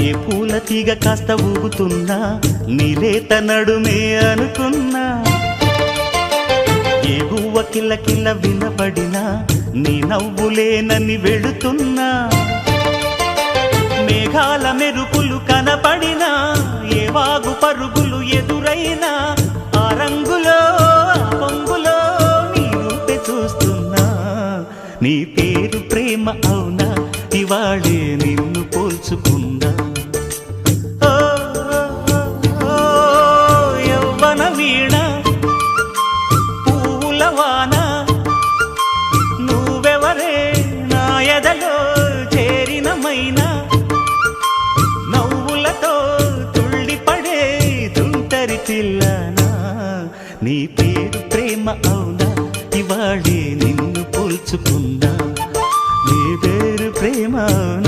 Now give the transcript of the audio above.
ఏ పూల తీగ కాస్త ఊగుతున్నా నీలేత నడుమే అనుకున్నా ఏ గువ్వ కిల్ల కిల్ల వినపడినా నీ నవ్వులేనని వెళుతున్నా మేఘాల మెరుపులు కనపడినా ఏ వాగు పరుగులు ఎదురైనా ఆ రంగులో పొంగులో నీ రూపే చూస్తున్నా నీ పేరు ప్రేమ అవునా ఇవాళే నిన్ను పోల్చుకున్నా యవ్వన వీణ పూల వాన నువ్వెవరే నా ఎదలో చేరిన మైనా నవ్వులతో తుళ్ళిపడే తుంటరి పిల్లనా నీ పేరు ప్రేమ అవునా ఇవాళే నిన్ను పోల్చుకున్నా నీ పేరు ప్రేమ అవునా